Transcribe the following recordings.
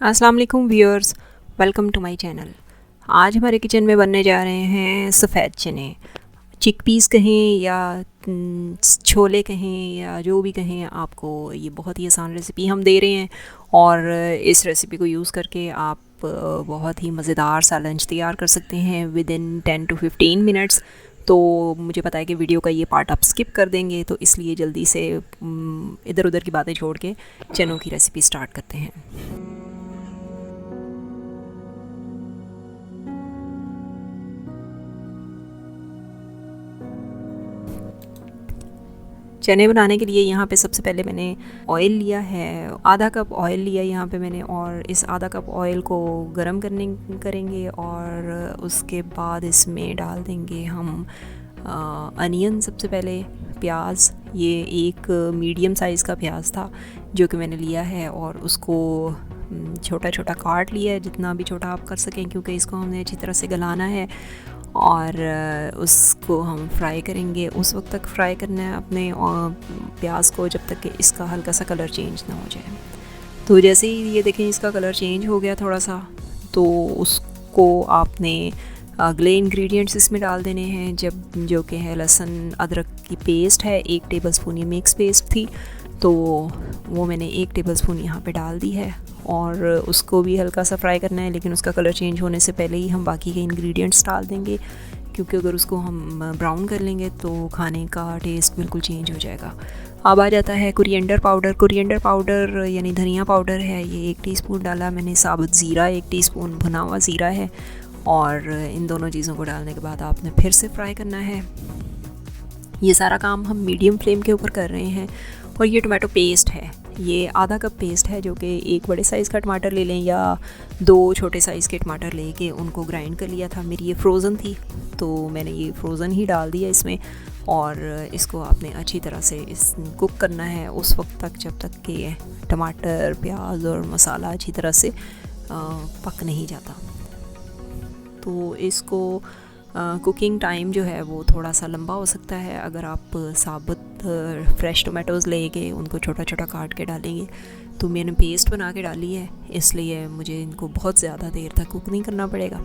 अस्सलाम वालेकुम viewers, welcome to my channel. आज हमारे किचन में बनने जा रहे हैं सफ़ेद चने। चिक पीस कहें या छोले कहें या जो भी कहें, आपको ये बहुत ही आसान रेसिपी हम दे रहे हैं और इस रेसिपी को यूज़ करके आप बहुत ही मज़ेदार सा लंच तैयार कर सकते हैं विद इन 10 to 15 मिनट्स। तो मुझे पता है कि वीडियो का ये पार्ट आप स्किप कर देंगे, तो इसलिए जल्दी से इधर उधर की बातें छोड़ के चनों की रेसिपी स्टार्ट करते हैं। चने बनाने के लिए यहाँ पे सबसे पहले मैंने ऑयल लिया है, आधा कप ऑयल लिया यहाँ पे मैंने, और इस आधा कप ऑयल को गरम करेंगे और उसके बाद इसमें डाल देंगे हम अनियन। सबसे पहले प्याज, ये एक मीडियम साइज़ का प्याज था जो कि मैंने लिया है और उसको छोटा छोटा काट लिया है, जितना भी छोटा आप कर सकें, क्योंकि इसको हमने अच्छी तरह से गलाना है और उसको हम फ्राई करेंगे। उस वक्त तक फ्राई करना है अपने प्याज को जब तक कि इसका हल्का सा कलर चेंज ना हो जाए। तो जैसे ही ये देखें इसका कलर चेंज हो गया थोड़ा सा, तो उसको आपने अगले इंग्रेडिएंट्स इसमें डाल देने हैं, जो कि है लहसुन अदरक की पेस्ट है 1 टेबलस्पून। ये मिक्स पेस्ट थी, तो वो मैंने 1 टेबलस्पून यहाँ पे डाल दी है और उसको भी हल्का सा फ्राई करना है, लेकिन उसका कलर चेंज होने से पहले ही हम बाकी के इंग्रेडिएंट्स डाल देंगे, क्योंकि अगर उसको हम ब्राउन कर लेंगे तो खाने का टेस्ट बिल्कुल चेंज हो जाएगा। अब आ जाता है कोरिएंडर पाउडर। कोरिएंडर पाउडर यानी धनिया पाउडर है, ये 1 टीस्पून डाला मैंने। साबुत ज़ीरा 1 टीस्पून भुना हुआ ज़ीरा है, और इन दोनों चीज़ों को डालने के बाद आपने फिर से फ्राई करना है। ये सारा काम हम मीडियम फ्लेम के ऊपर कर रहे हैं। और ये टमाटो पेस्ट है, ये आधा कप पेस्ट है, जो कि 1 बड़े साइज़ का टमाटर ले लें या 2 छोटे साइज़ के टमाटर लेके उनको ग्राइंड कर लिया था। मेरी ये फ्रोज़न थी, तो मैंने ये फ्रोज़न ही डाल दिया इसमें, और इसको आपने अच्छी तरह से कुक करना है उस वक्त तक जब तक कि टमाटर, प्याज और मसाला अच्छी तरह से पक नहीं जाता। तो इसको कुकिंग टाइम जो है वो थोड़ा सा लंबा हो सकता है अगर आप साबुत फ्रेश टोमेटोज़ लेके उनको छोटा छोटा काट के डालेंगे। तो मैंने पेस्ट बना के डाली है, इसलिए मुझे इनको बहुत ज़्यादा देर तक कुक नहीं करना पड़ेगा।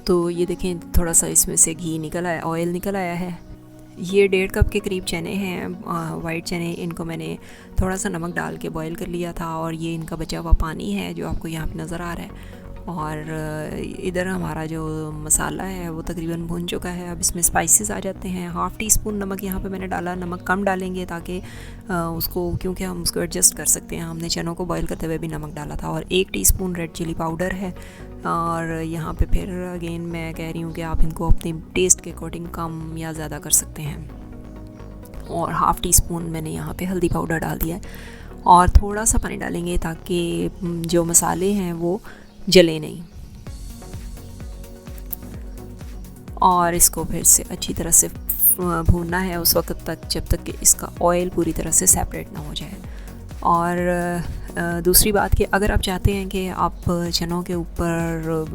तो ये देखें थोड़ा सा इसमें से घी निकल आया, ऑयल निकल आया है। ये 1.5 कप के करीब चने हैं, वाइट चने। इनको मैंने थोड़ा सा नमक डाल के बॉईल कर लिया था, और ये इनका बचा हुआ पानी है जो आपको यहाँ पे नज़र आ रहा है। और इधर हमारा जो मसाला है वो तकरीबन भुन चुका है। अब इसमें स्पाइसेस आ जाते हैं। 1/2 टीस्पून नमक यहाँ पे मैंने डाला। नमक कम डालेंगे ताकि उसको, क्योंकि हम उसको एडजस्ट कर सकते हैं, हमने चनों को बॉईल करते हुए भी नमक डाला था। और 1 टीस्पून रेड चिली पाउडर है। और यहाँ पे फिर अगेन मैं कह रही हूँ कि आप इनको अपने टेस्ट के अकॉर्डिंग कम या ज़्यादा कर सकते हैं। और 1/2 टीस्पून मैंने यहाँ पे हल्दी पाउडर डाल दिया है, और थोड़ा सा पानी डालेंगे ताकि जो मसाले हैं वो जले नहीं। और इसको फिर से अच्छी तरह से भूनना है उस वक्त तक जब तक कि इसका ऑयल पूरी तरह से सेपरेट ना हो जाए। और दूसरी बात कि अगर आप चाहते हैं कि आप चनों के ऊपर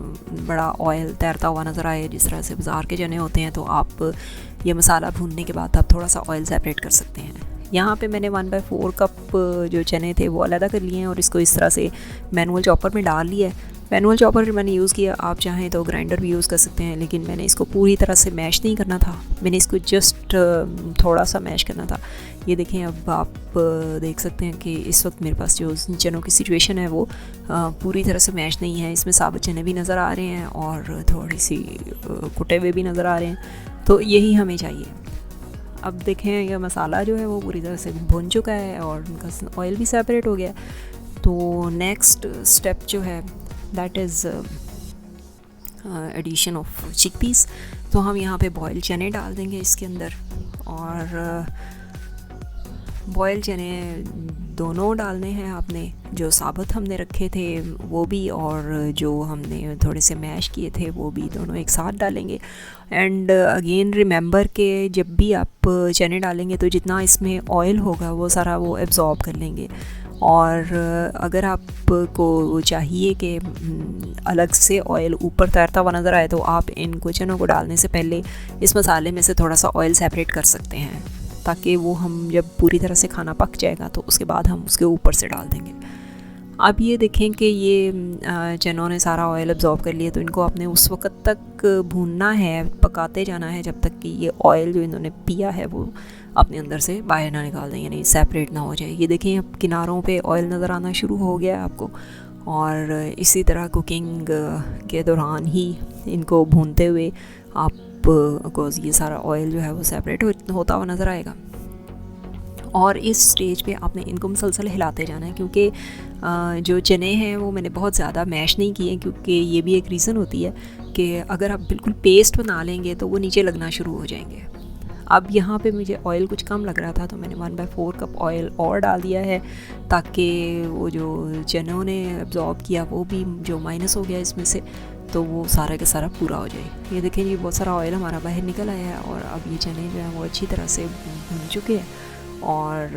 बड़ा ऑयल तैरता हुआ नज़र आए जिस तरह से बाज़ार के चने होते हैं, तो आप ये मसाला भूनने के बाद आप थोड़ा सा ऑयल सेपरेट कर सकते हैं। यहाँ पे मैंने 1/4 कप जो चने थे वो अलग कर लिए हैं, और इसको इस तरह से मैनुअल चॉपर में डाल लिया है। मैनुअल चॉपर मैंने यूज़ किया, आप चाहें तो ग्राइंडर भी यूज़ कर सकते हैं, लेकिन मैंने इसको पूरी तरह से मैश नहीं करना था, मैंने इसको जस्ट थोड़ा सा मैश करना था। ये देखें, अब आप देख सकते हैं कि इस वक्त मेरे पास जो चनों की सिचुएशन है वो पूरी तरह से मैश नहीं है। इसमें साबुत चने भी नज़र आ रहे हैं और थोड़ी सी कुटे हुए भी नज़र आ रहे हैं, तो यही हमें चाहिए। अब देखें यह मसाला जो है वो पूरी तरह से भुन चुका है और उनका ऑयल भी सेपरेट हो गया। तो नेक्स्ट स्टेप जो है दैट इज़ एडिशन ऑफ चिक पीस। तो हम यहाँ पे बॉयल चने डाल देंगे इसके अंदर, और बॉयल चने दोनों डालने हैं आपने, जो साबुत हमने रखे थे वो भी, और जो हमने थोड़े से मैश किए थे वो भी, दोनों एक साथ डालेंगे। एंड अगेन रिमेंबर कि जब भी आप चने डालेंगे तो जितना इसमें ऑयल होगा वो सारा वो एब्जॉर्ब कर लेंगे। और अगर आपको चाहिए कि अलग से ऑयल ऊपर तैरता हुआ नज़र आए, तो आप इन चनों को डालने से पहले इस मसाले में से थोड़ा सा ऑयल सेपरेट कर सकते हैं, ताकि वो हम जब पूरी तरह से खाना पक जाएगा तो उसके बाद हम उसके ऊपर से डाल देंगे। अब ये देखें कि ये चनों ने सारा ऑयल अब्जॉर्ब कर लिया, तो इनको आपने उस वक्त तक भूनना है, पकाते जाना है जब तक कि ये ऑयल जो इन्होंने पिया है वो अपने अंदर से बाहर ना निकाल दें, यानी सेपरेट ना हो जाए। ये देखें अब किनारों पे ऑयल नज़र आना शुरू हो गया है आपको, और इसी तरह कुकिंग के दौरान ही इनको भूनते हुए आपको ये सारा ऑयल जो है वो सेपरेट होता हुआ नज़र आएगा। और इस स्टेज पे आपने इनको मुसलसल हिलाते जाना है, क्योंकि जो चने हैं वो मैंने बहुत ज़्यादा मैश नहीं किए, क्योंकि ये भी एक रीज़न होती है कि अगर आप बिल्कुल पेस्ट बना लेंगे तो वो नीचे लगना शुरू हो जाएंगे। अब यहाँ पे मुझे ऑयल कुछ कम लग रहा था, तो मैंने 1/4 कप ऑयल और डाल दिया है, ताकि वो जो चनों ने अब्जॉर्ब किया वो भी जो माइनस हो गया इसमें से, तो वो सारा का सारा पूरा हो जाए। ये देखें ये बहुत सारा ऑयल हमारा बाहर निकल आया है, और अब ये चने जो हैं वो अच्छी तरह से भून चुके हैं। और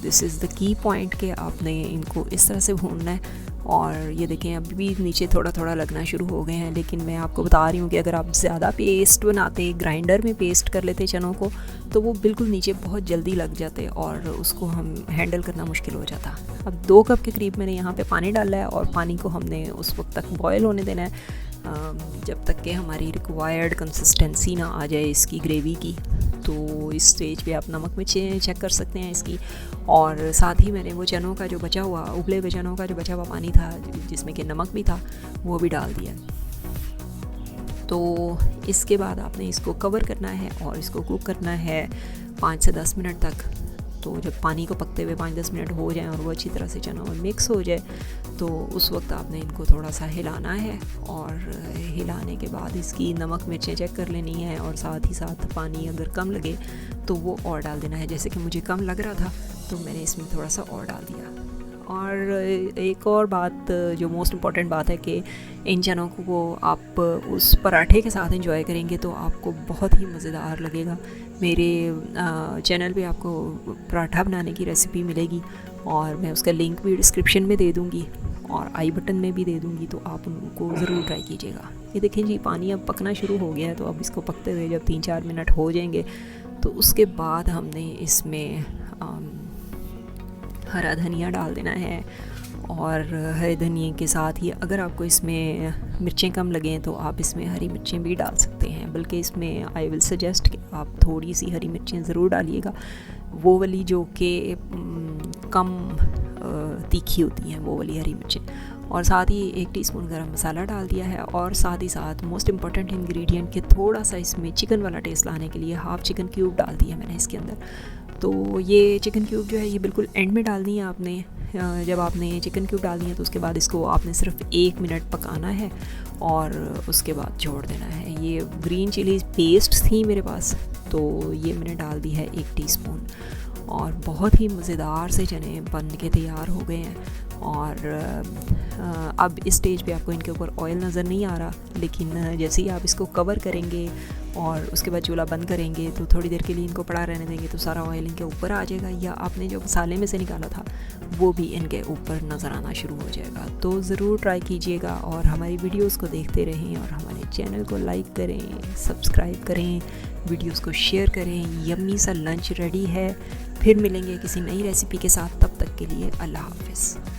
this is the key point कि आपने इनको इस तरह से भूनना है। और ये देखें अभी भी नीचे थोड़ा थोड़ा लगना शुरू हो गए हैं, लेकिन मैं आपको बता रही हूँ कि अगर आप ज़्यादा पेस्ट बनाते, ग्राइंडर में पेस्ट कर लेते चनों को, तो वो बिल्कुल नीचे बहुत जल्दी लग जाते और उसको हम हैंडल करना मुश्किल हो जाता। अब 2 कप के करीब मैंने यहाँ पे पानी डाला है, और पानी को हमने उस वक्त तक बॉयल होने देना है जब तक कि हमारी रिक्वायर्ड कंसिस्टेंसी ना आ जाए इसकी ग्रेवी की। तो इस स्टेज पे आप नमक मिर्चें चेक कर सकते हैं इसकी, और साथ ही मैंने वो चनों का जो बचा हुआ, उबले हुए चनों का जो बचा हुआ पानी था जिसमें कि नमक भी था, वो भी डाल दिया। तो इसके बाद आपने इसको कवर करना है और इसको कुक करना है 5 से 10 मिनट तक। तो जब पानी को पकते हुए 5-10 मिनट हो जाए और वो अच्छी तरह से चना में मिक्स हो जाए, तो उस वक्त आपने इनको थोड़ा सा हिलाना है, और हिलाने के बाद इसकी नमक मिर्चें चेक कर लेनी है, और साथ ही साथ पानी अगर कम लगे तो वो और डाल देना है। जैसे कि मुझे कम लग रहा था तो मैंने इसमें थोड़ा सा और डाल दिया। और एक और बात जो मोस्ट इम्पॉर्टेंट बात है कि इन चनों को आप उस पराठे के साथ एंजॉय करेंगे तो आपको बहुत ही मज़ेदार लगेगा। मेरे चैनल पे आपको पराठा बनाने की रेसिपी मिलेगी, और मैं उसका लिंक भी डिस्क्रिप्शन में दे दूँगी और आई बटन में भी दे दूँगी, तो आप उनको ज़रूर ट्राई कीजिएगा। ये देखें जी पानी अब पकना शुरू हो गया है, तो अब इसको पकते हुए जब 3-4 मिनट हो जाएंगे तो उसके बाद हमने इसमें हरा धनिया डाल देना है। और हरे धनिए के साथ ही अगर आपको इसमें मिर्चें कम लगें तो आप इसमें हरी मिर्चें भी डाल सकते हैं, बल्कि इसमें आई विल सजेस्ट कि आप थोड़ी सी हरी मिर्चें ज़रूर डालिएगा, वो वाली जो कि कम तीखी होती हैं, वो वाली हरी मिर्चें। और साथ ही 1 टीस्पून गरम मसाला डाल दिया है, और साथ ही साथ मोस्ट इम्पॉर्टेंट इंग्रेडिएंट के थोड़ा सा इसमें चिकन वाला टेस्ट लाने के लिए हाफ़ चिकन क्यूब डाल दिया मैंने इसके अंदर। तो ये चिकन क्यूब जो है ये बिल्कुल एंड में डालनी है आपने। जब आपने चिकन क्यूब डाल दिया तो उसके बाद इसको आपने सिर्फ 1 मिनट पकाना है, और उसके बाद छोड़ देना है। ये ग्रीन चिली पेस्ट थी मेरे पास, तो ये मैंने डाल दी है 1 टीस्पून, और बहुत ही मज़ेदार से चने बन के तैयार हो गए हैं। और अब इस स्टेज पे आपको इनके ऊपर ऑयल नज़र नहीं आ रहा, लेकिन जैसे ही आप इसको कवर करेंगे और उसके बाद चूल्हा बंद करेंगे तो थोड़ी देर के लिए इनको पड़ा रहने देंगे, तो सारा ऑयल इनके ऊपर आ जाएगा, या आपने जो मसाले में से निकाला था वो भी इनके ऊपर नज़र आना शुरू हो जाएगा। तो ज़रूर ट्राई कीजिएगा, और हमारी वीडियोस को देखते रहें, और हमारे चैनल को लाइक करें, सब्सक्राइब करें, वीडियोस को शेयर करें। यम्मी सा लंच रेडी है। फिर मिलेंगे किसी नई रेसिपी के साथ, तब तक के लिए अल्लाह हाफ़िज़।